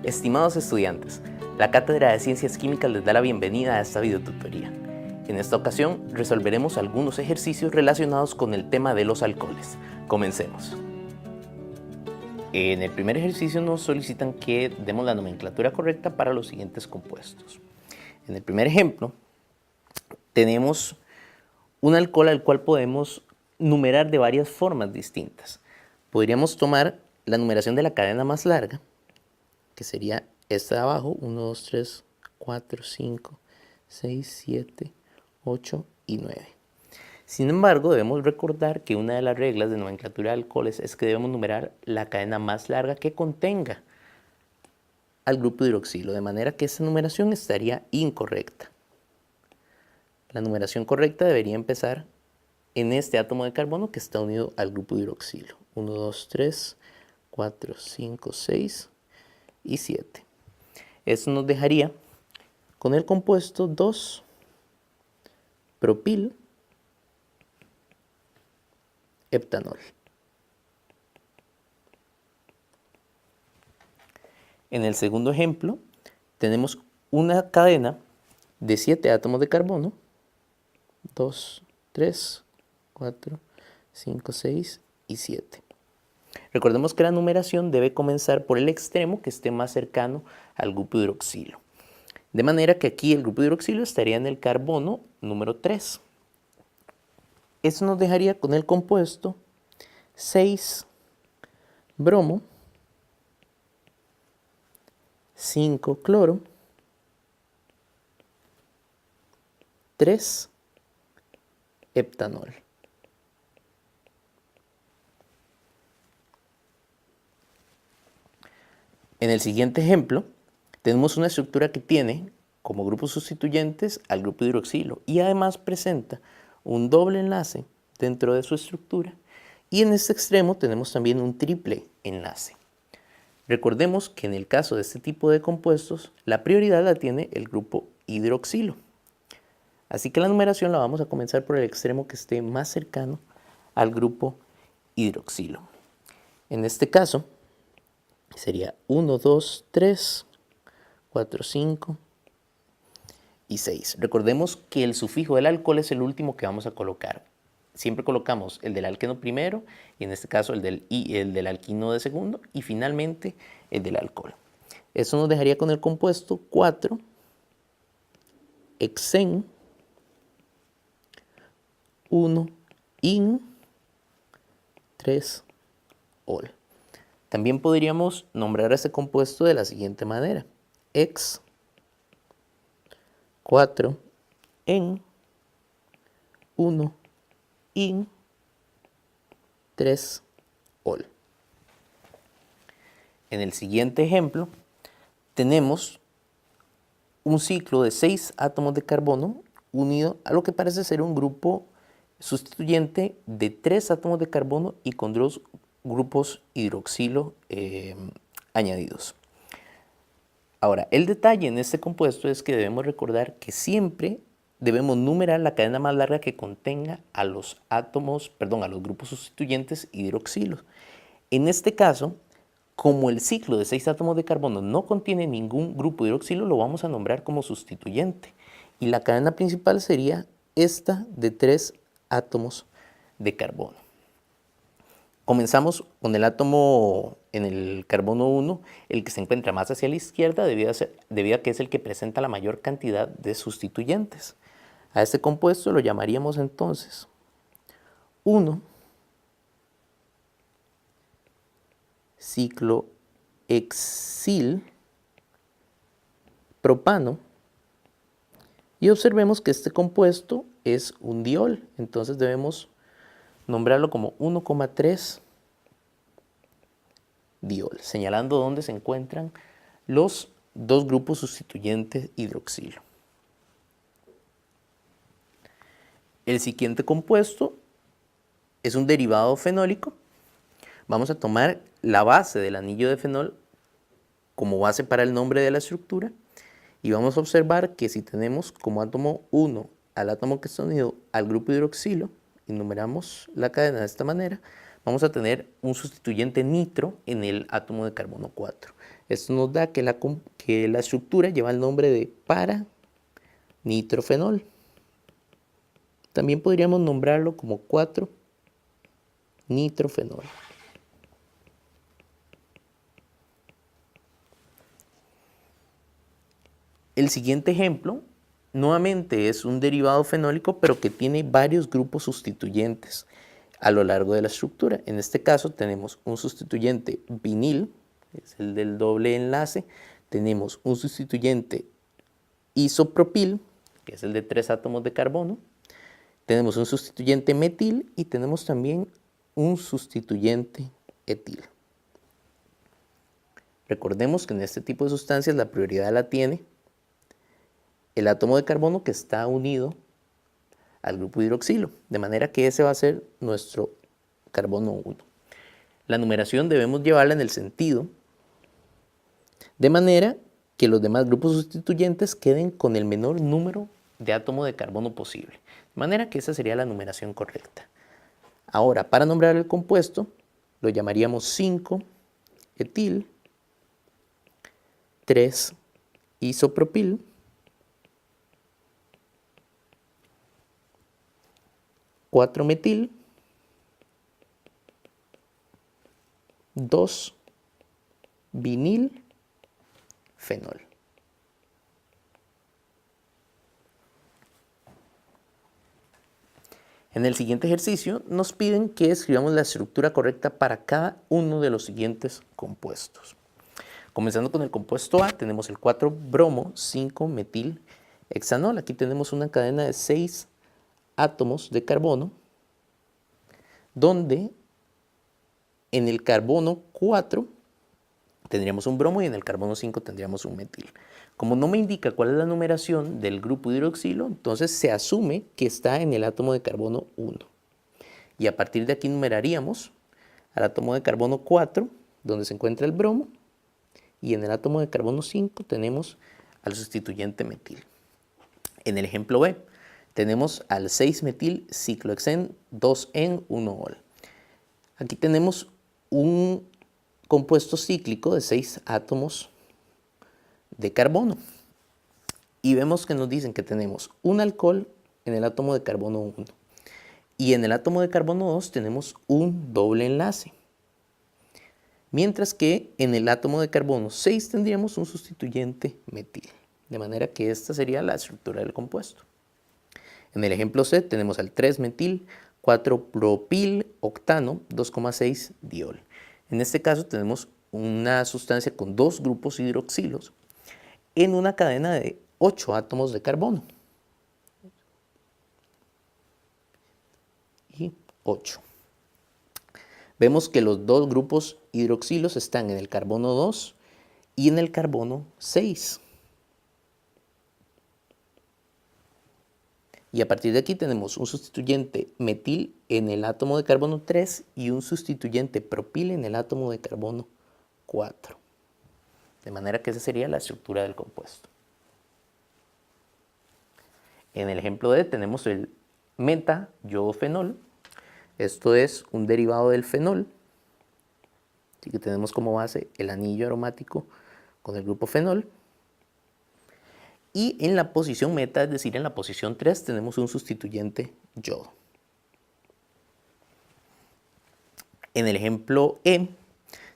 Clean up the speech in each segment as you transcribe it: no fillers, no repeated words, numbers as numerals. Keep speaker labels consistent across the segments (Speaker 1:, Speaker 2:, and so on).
Speaker 1: Estimados estudiantes, la Cátedra de Ciencias Químicas les da la bienvenida a esta videotutoría. En esta ocasión resolveremos algunos ejercicios relacionados con el tema de los alcoholes. Comencemos. En el primer ejercicio nos solicitan que demos la nomenclatura correcta para los siguientes compuestos. En el primer ejemplo, tenemos un alcohol al cual podemos numerar de varias formas distintas. Podríamos tomar la numeración de la cadena más larga, que sería esta de abajo, 1, 2, 3, 4, 5, 6, 7, 8 y 9. Sin embargo, debemos recordar que una de las reglas de nomenclatura de alcoholes es que debemos numerar la cadena más larga que contenga al grupo hidroxilo, de manera que esta numeración estaría incorrecta. La numeración correcta debería empezar en este átomo de carbono que está unido al grupo hidroxilo. 1, 2, 3, 4, 5, 6 y 7. Esto nos dejaría con el compuesto 2-propil heptanol. En el segundo ejemplo tenemos una cadena de 7 átomos de carbono, 2, 3, 4, 5, 6 y 7. Recordemos que la numeración debe comenzar por el extremo que esté más cercano al grupo hidroxilo. De manera que aquí el grupo hidroxilo estaría en el carbono número 3. Eso nos dejaría con el compuesto 6-bromo, 5-cloro, 3-heptanol. En el siguiente ejemplo, tenemos una estructura que tiene como grupos sustituyentes al grupo hidroxilo y además presenta un doble enlace dentro de su estructura y en este extremo tenemos también un triple enlace. Recordemos que en el caso de este tipo de compuestos, la prioridad la tiene el grupo hidroxilo. Así que la numeración la vamos a comenzar por el extremo que esté más cercano al grupo hidroxilo. En este caso, sería 1, 2, 3, 4, 5 y 6. Recordemos que el sufijo del alcohol es el último que vamos a colocar. Siempre colocamos el del alqueno primero, y en este caso el del alquino de segundo, y finalmente el del alcohol. Eso nos dejaría con el compuesto 4-hexen, 1-in, 3-ol. También podríamos nombrar a este compuesto de la siguiente manera: hex 4-en, 1-in, 3-ol. En el siguiente ejemplo tenemos un ciclo de 6 átomos de carbono unido a lo que parece ser un grupo sustituyente de 3 átomos de carbono y con 2 grupos hidroxilo añadidos. Ahora, el detalle en este compuesto es que debemos recordar que siempre debemos numerar la cadena más larga que contenga a los grupos sustituyentes hidroxilos. En este caso, como el ciclo de 6 átomos de carbono no contiene ningún grupo hidroxilo, lo vamos a nombrar como sustituyente. Y la cadena principal sería esta de 3 átomos de carbono. Comenzamos con el átomo en el carbono 1, el que se encuentra más hacia la izquierda debido a que es el que presenta la mayor cantidad de sustituyentes. A este compuesto lo llamaríamos entonces 1-ciclohexil propano, y observemos que este compuesto es un diol, entonces debemos nombrarlo como 1,3 diol, señalando dónde se encuentran los 2 grupos sustituyentes hidroxilo. El siguiente compuesto es un derivado fenólico. Vamos a tomar la base del anillo de fenol como base para el nombre de la estructura y vamos a observar que si tenemos como átomo 1 al átomo que está unido al grupo hidroxilo y numeramos la cadena de esta manera, vamos a tener un sustituyente nitro en el átomo de carbono 4. Esto nos da que la estructura lleva el nombre de para-nitrofenol. También podríamos nombrarlo como 4-nitrofenol. El siguiente ejemplo, nuevamente es un derivado fenólico, pero que tiene varios grupos sustituyentes a lo largo de la estructura. En este caso tenemos un sustituyente vinil, que es el del doble enlace. Tenemos un sustituyente isopropil, que es el de 3 átomos de carbono. Tenemos un sustituyente metil y tenemos también un sustituyente etil. Recordemos que en este tipo de sustancias la prioridad la tiene el átomo de carbono que está unido al grupo hidroxilo, de manera que ese va a ser nuestro carbono 1. La numeración debemos llevarla en el sentido de manera que los demás grupos sustituyentes queden con el menor número de átomo de carbono posible, de manera que esa sería la numeración correcta. Ahora, para nombrar el compuesto, lo llamaríamos 5-etil, 3-isopropil, 4-metil, 2-vinil, fenol. En el siguiente ejercicio nos piden que escribamos la estructura correcta para cada uno de los siguientes compuestos. Comenzando con el compuesto A, tenemos el 4-bromo 5-metil-hexanol. Aquí tenemos una cadena de 6 átomos de carbono, donde en el carbono 4 tendríamos un bromo y en el carbono 5 tendríamos un metil. Como no me indica cuál es la numeración del grupo hidroxilo, entonces se asume que está en el átomo de carbono 1. Y a partir de aquí numeraríamos al átomo de carbono 4, donde se encuentra el bromo, y en el átomo de carbono 5 tenemos al sustituyente metil. En el ejemplo B, tenemos al 6-metil-ciclohexen 2-en-1-ol. Aquí tenemos un compuesto cíclico de 6 átomos de carbono. Y vemos que nos dicen que tenemos un alcohol en el átomo de carbono 1. Y en el átomo de carbono 2 tenemos un doble enlace. Mientras que en el átomo de carbono 6 tendríamos un sustituyente metil. De manera que esta sería la estructura del compuesto. En el ejemplo C tenemos al 3-metil 4-propil octano 2,6-diol. En este caso tenemos una sustancia con 2 grupos hidroxilos en una cadena de 8 átomos de carbono. Y 8. Vemos que los 2 grupos hidroxilos están en el carbono 2 y en el carbono 6. Y a partir de aquí tenemos un sustituyente metil en el átomo de carbono 3 y un sustituyente propil en el átomo de carbono 4. De manera que esa sería la estructura del compuesto. En el ejemplo D tenemos el meta-yodofenol. Esto es un derivado del fenol. Así que tenemos como base el anillo aromático con el grupo fenol. Y en la posición meta, es decir, en la posición 3, tenemos un sustituyente yodo. En el ejemplo E,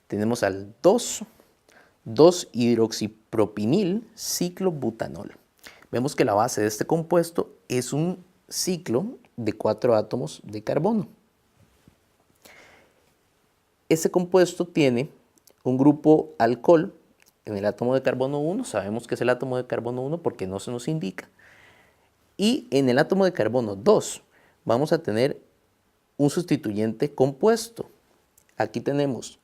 Speaker 1: tenemos al 2,2-hidroxipropinil ciclobutanol. Vemos que la base de este compuesto es un ciclo de 4 átomos de carbono. Este compuesto tiene un grupo alcohol en el átomo de carbono 1, sabemos que es el átomo de carbono 1 porque no se nos indica. Y en el átomo de carbono 2 vamos a tener un sustituyente compuesto. Aquí tenemos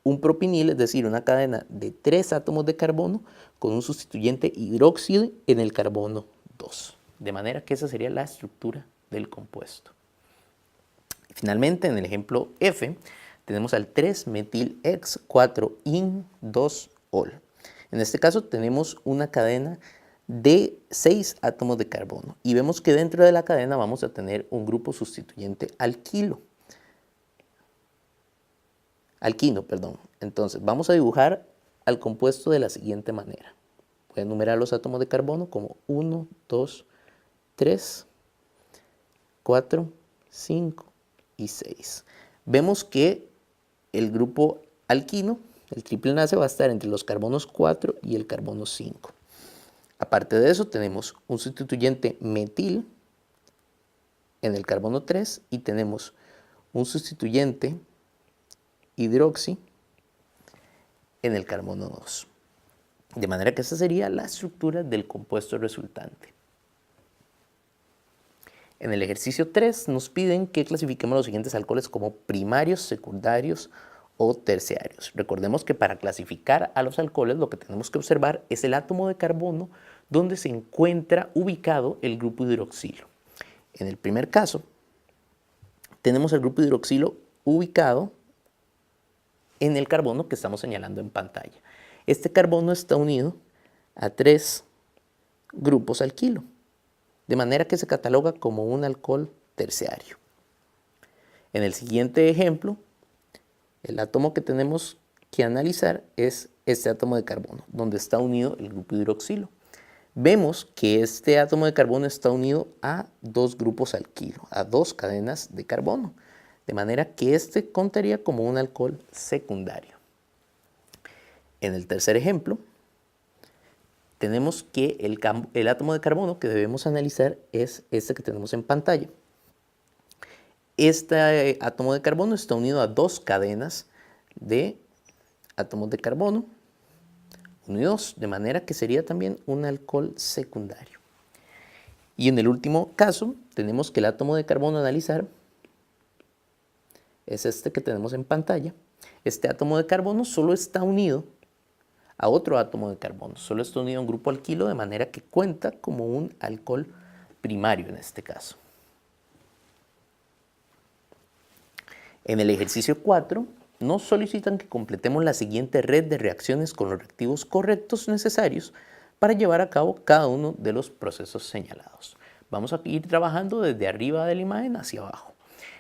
Speaker 1: un propinil, es decir, una cadena de 3 átomos de carbono con un sustituyente hidróxido en el carbono 2. De manera que esa sería la estructura del compuesto. Finalmente, en el ejemplo F, tenemos al 3-metil-hex-4-in-2-ol. En este caso tenemos una cadena de 6 átomos de carbono y vemos que dentro de la cadena vamos a tener un grupo sustituyente alquino. Entonces vamos a dibujar al compuesto de la siguiente manera. Voy a enumerar los átomos de carbono como 1, 2, 3, 4, 5 y 6. Vemos que el grupo alquino, el triple enlace, va a estar entre los carbonos 4 y el carbono 5. Aparte de eso, tenemos un sustituyente metil en el carbono 3 y tenemos un sustituyente hidroxi en el carbono 2. De manera que esa sería la estructura del compuesto resultante. En el ejercicio 3 nos piden que clasifiquemos los siguientes alcoholes como primarios, secundarios o terciarios. Recordemos que para clasificar a los alcoholes lo que tenemos que observar es el átomo de carbono donde se encuentra ubicado el grupo hidroxilo. En el primer caso, tenemos el grupo hidroxilo ubicado en el carbono que estamos señalando en pantalla. Este carbono está unido a 3 grupos alquilo, de manera que se cataloga como un alcohol terciario. En el siguiente ejemplo, el átomo que tenemos que analizar es este átomo de carbono, donde está unido el grupo hidroxilo. Vemos que este átomo de carbono está unido a 2 grupos alquilo, a 2 cadenas de carbono, de manera que este contaría como un alcohol secundario. En el tercer ejemplo, tenemos que el átomo de carbono que debemos analizar es este que tenemos en pantalla. Este átomo de carbono está unido a 2 cadenas de átomos de carbono, 1 y 2, de manera que sería también un alcohol secundario. Y en el último caso, tenemos que el átomo de carbono a analizar es este que tenemos en pantalla. Este átomo de carbono solo está unido a otro átomo de carbono, solo está unido a un grupo alquilo, de manera que cuenta como un alcohol primario en este caso. En el ejercicio 4 nos solicitan que completemos la siguiente red de reacciones con los reactivos correctos necesarios para llevar a cabo cada uno de los procesos señalados. Vamos a ir trabajando desde arriba de la imagen hacia abajo.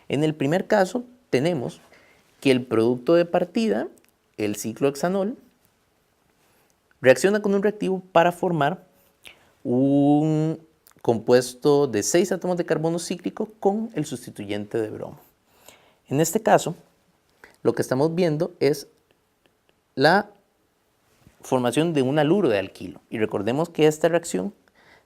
Speaker 1: En el primer caso tenemos que el producto de partida, el ciclohexanol, reacciona con un reactivo para formar un compuesto de 6 átomos de carbono cíclico con el sustituyente de bromo. En este caso, lo que estamos viendo es la formación de un haluro de alquilo. Y recordemos que esta reacción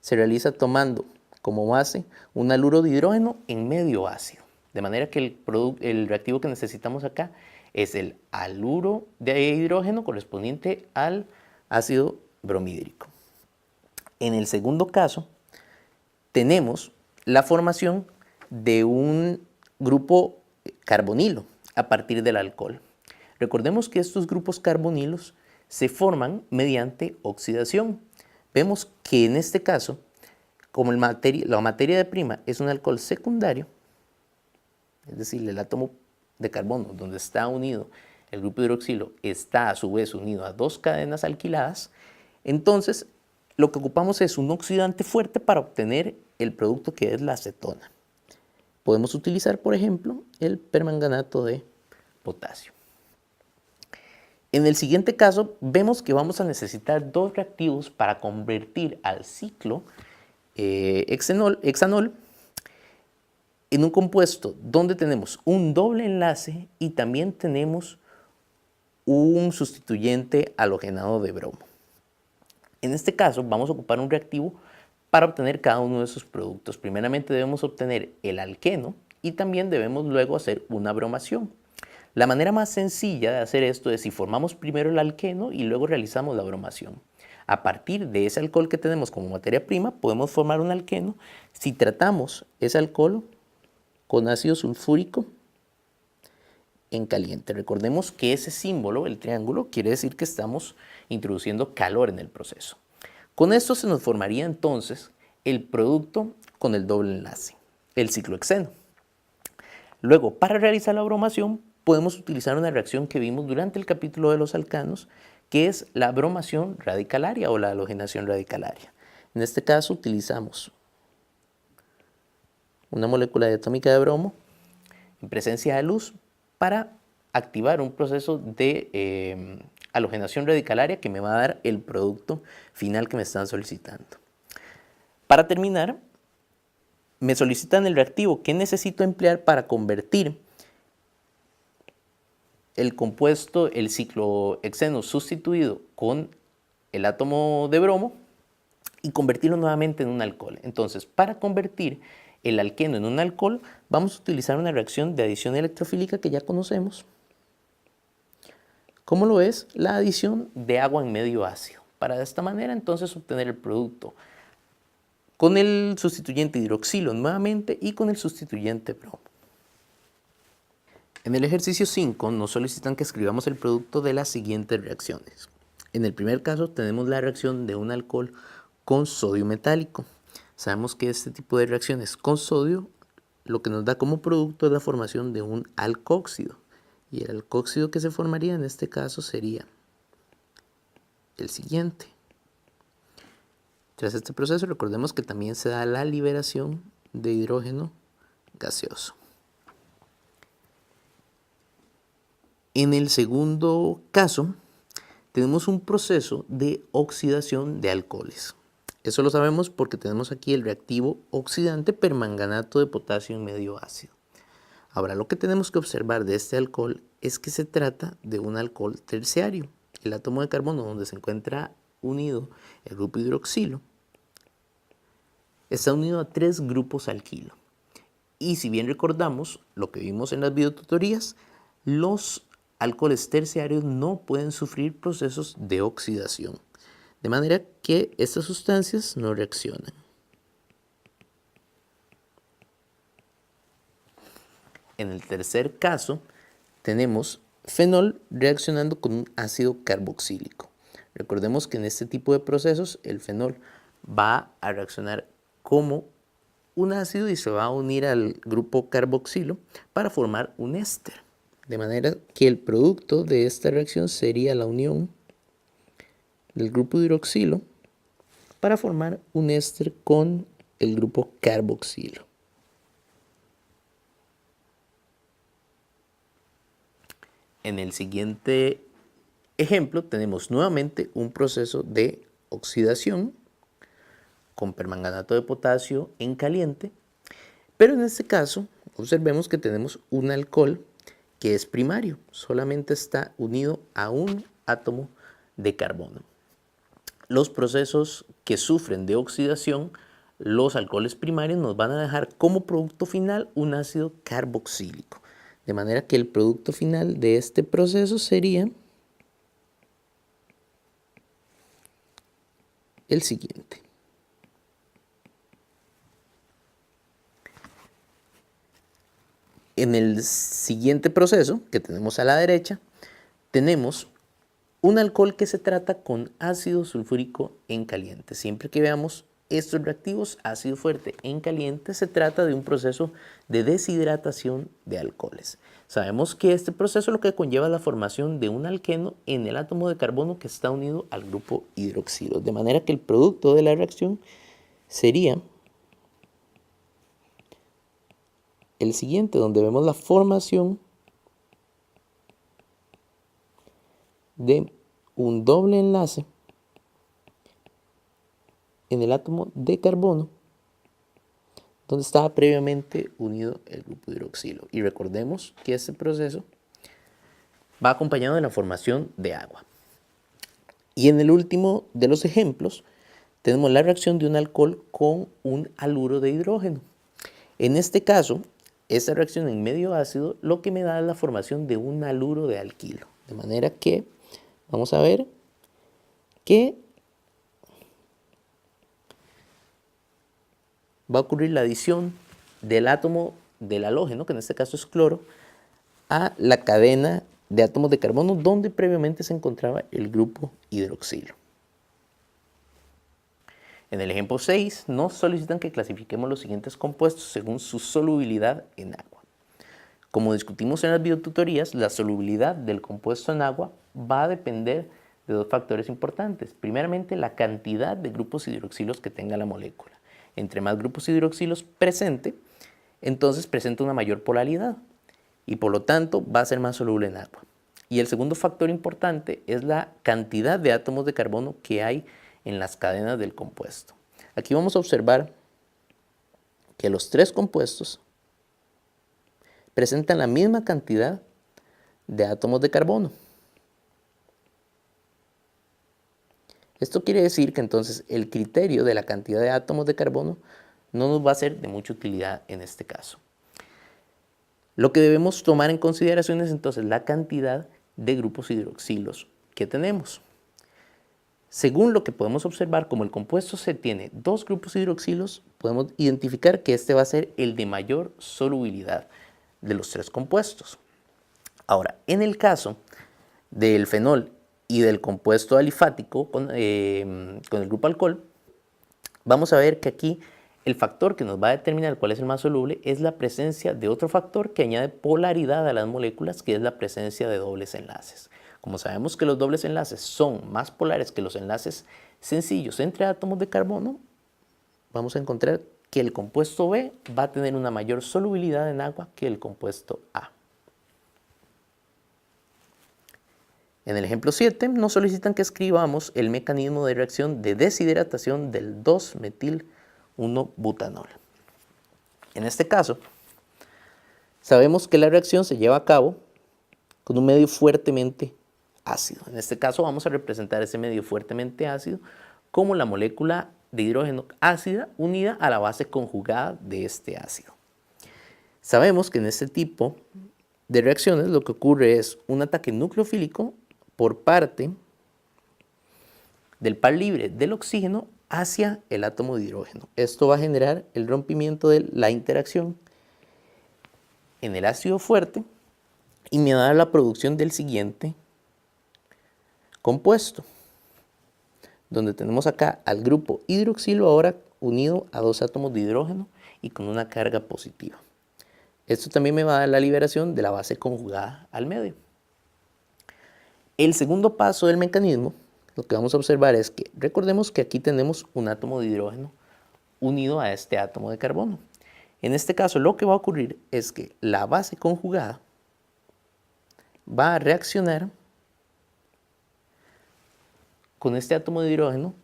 Speaker 1: se realiza tomando como base un haluro de hidrógeno en medio ácido. De manera que el reactivo que necesitamos acá es el haluro de hidrógeno correspondiente al ácido bromhídrico. En el segundo caso, tenemos la formación de un grupo carbonilo a partir del alcohol. Recordemos que estos grupos carbonilos se forman mediante oxidación. Vemos que en este caso, como la materia de prima es un alcohol secundario, es decir, el átomo de carbono donde está unido el grupo hidroxilo está a su vez unido a 2 cadenas alquiladas, entonces lo que ocupamos es un oxidante fuerte para obtener el producto que es la acetona. Podemos utilizar, por ejemplo, el permanganato de potasio. En el siguiente caso, vemos que vamos a necesitar 2 reactivos para convertir al ciclo hexanol en un compuesto donde tenemos un doble enlace y también tenemos un sustituyente halogenado de bromo. En este caso vamos a ocupar un reactivo para obtener cada uno de esos productos. Primeramente debemos obtener el alqueno y también debemos luego hacer una bromación. La manera más sencilla de hacer esto es si formamos primero el alqueno y luego realizamos la bromación. A partir de ese alcohol que tenemos como materia prima podemos formar un alqueno si tratamos ese alcohol con ácido sulfúrico en caliente. Recordemos que ese símbolo, el triángulo, quiere decir que estamos introduciendo calor en el proceso. Con esto se nos formaría entonces el producto con el doble enlace, el ciclohexeno. Luego, para realizar la bromación, podemos utilizar una reacción que vimos durante el capítulo de los alcanos, que es la bromación radicalaria o la halogenación radicalaria. En este caso utilizamos una molécula diatómica de bromo en presencia de luz para activar un proceso de halogenación radicalaria que me va a dar el producto final que me están solicitando. Para terminar, me solicitan el reactivo que necesito emplear para convertir el compuesto, el ciclohexeno sustituido con el átomo de bromo y convertirlo nuevamente en un alcohol. Entonces, para convertir el alqueno en un alcohol, vamos a utilizar una reacción de adición electrofílica que ya conocemos. ¿Cómo lo es? La adición de agua en medio ácido. Para de esta manera, entonces, obtener el producto con el sustituyente hidroxilo nuevamente y con el sustituyente bromo. En el ejercicio 5 nos solicitan que escribamos el producto de las siguientes reacciones. En el primer caso tenemos la reacción de un alcohol con sodio metálico. Sabemos que este tipo de reacciones con sodio lo que nos da como producto es la formación de un alcóxido. Y el alcóxido que se formaría en este caso sería el siguiente. Tras este proceso recordemos que también se da la liberación de hidrógeno gaseoso. En el segundo caso, tenemos un proceso de oxidación de alcoholes. Eso lo sabemos porque tenemos aquí el reactivo oxidante permanganato de potasio en medio ácido. Ahora, lo que tenemos que observar de este alcohol es que se trata de un alcohol terciario. El átomo de carbono donde se encuentra unido el grupo hidroxilo está unido a 3 grupos alquilo. Y si bien recordamos lo que vimos en las videotutorías, los alcoholes terciarios no pueden sufrir procesos de oxidación, de manera que estas sustancias no reaccionan. En el tercer caso, tenemos fenol reaccionando con un ácido carboxílico. Recordemos que en este tipo de procesos el fenol va a reaccionar como un ácido y se va a unir al grupo carboxilo para formar un éster. De manera que el producto de esta reacción sería la unión del grupo hidroxilo para formar un éster con el grupo carboxilo. En el siguiente ejemplo tenemos nuevamente un proceso de oxidación con permanganato de potasio en caliente, pero en este caso observemos que tenemos un alcohol que es primario, solamente está unido a un átomo de carbono. Los procesos que sufren de oxidación, los alcoholes primarios nos van a dejar como producto final un ácido carboxílico. De manera que el producto final de este proceso sería el siguiente. En el siguiente proceso que tenemos a la derecha, tenemos un alcohol que se trata con ácido sulfúrico en caliente. Siempre que veamos estos reactivos, ácido fuerte en caliente, se trata de un proceso de deshidratación de alcoholes. Sabemos que este proceso lo que conlleva es la formación de un alqueno en el átomo de carbono que está unido al grupo hidroxilo. De manera que el producto de la reacción sería el siguiente, donde vemos la formación de un doble enlace en el átomo de carbono donde estaba previamente unido el grupo hidroxilo. Y recordemos que este proceso va acompañado de la formación de agua. Y en el último de los ejemplos tenemos la reacción de un alcohol con un haluro de hidrógeno. En este caso, esta reacción en medio ácido lo que me da es la formación de un haluro de alquilo. De manera que vamos a ver que va a ocurrir la adición del átomo del halógeno, que en este caso es cloro, a la cadena de átomos de carbono donde previamente se encontraba el grupo hidroxilo. En el ejemplo 6 nos solicitan que clasifiquemos los siguientes compuestos según su solubilidad en agua. Como discutimos en las videotutorías, la solubilidad del compuesto en agua va a depender de 2 factores importantes. Primeramente, la cantidad de grupos hidroxilos que tenga la molécula. Entre más grupos hidroxilos presente, entonces presenta una mayor polaridad y por lo tanto va a ser más soluble en agua. Y el segundo factor importante es la cantidad de átomos de carbono que hay en las cadenas del compuesto. Aquí vamos a observar que los tres compuestos presentan la misma cantidad de átomos de carbono. Esto quiere decir que entonces el criterio de la cantidad de átomos de carbono no nos va a ser de mucha utilidad en este caso. Lo que debemos tomar en consideración es entonces la cantidad de grupos hidroxilos que tenemos. Según lo que podemos observar, como el compuesto C tiene dos grupos hidroxilos, podemos identificar que este va a ser el de mayor solubilidad de los tres compuestos. Ahora, en el caso del fenol y del compuesto alifático con el grupo alcohol, vamos a ver que aquí el factor que nos va a determinar cuál es el más soluble es la presencia de otro factor que añade polaridad a las moléculas, que es la presencia de dobles enlaces. Como sabemos que los dobles enlaces son más polares que los enlaces sencillos entre átomos de carbono, vamos a encontrar que el compuesto B va a tener una mayor solubilidad en agua que el compuesto A. En el ejemplo 7 nos solicitan que escribamos el mecanismo de reacción de deshidratación del 2-metil-1-butanol. En este caso, sabemos que la reacción se lleva a cabo con un medio fuertemente ácido. En este caso vamos a representar ese medio fuertemente ácido como la molécula de hidrógeno ácida unida a la base conjugada de este ácido. Sabemos que en este tipo de reacciones lo que ocurre es un ataque nucleofílico por parte del par libre del oxígeno hacia el átomo de hidrógeno. Esto va a generar el rompimiento de la interacción en el ácido fuerte y me va a dar la producción del siguiente compuesto, donde tenemos acá al grupo hidroxilo ahora unido a dos átomos de hidrógeno y con una carga positiva. Esto también me va a dar la liberación de la base conjugada al medio. El segundo paso del mecanismo, lo que vamos a observar es que recordemos que aquí tenemos un átomo de hidrógeno unido a este átomo de carbono. En este caso lo que va a ocurrir es que la base conjugada va a reaccionar con este átomo de hidrógeno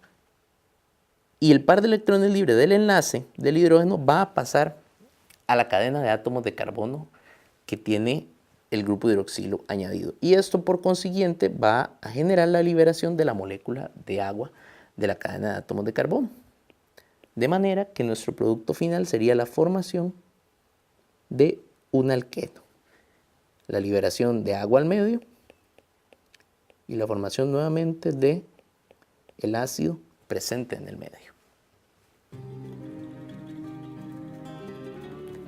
Speaker 1: y el par de electrones libres del enlace del hidrógeno va a pasar a la cadena de átomos de carbono que tiene el grupo hidroxilo añadido. Y esto por consiguiente va a generar la liberación de la molécula de agua de la cadena de átomos de carbono. De manera que nuestro producto final sería la formación de un alqueno. La liberación de agua al medio y la formación nuevamente de el ácido presente en el medio.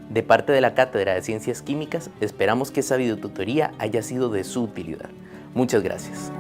Speaker 1: De parte de la Cátedra de Ciencias Químicas, esperamos que esta videotutoría haya sido de su utilidad. Muchas gracias.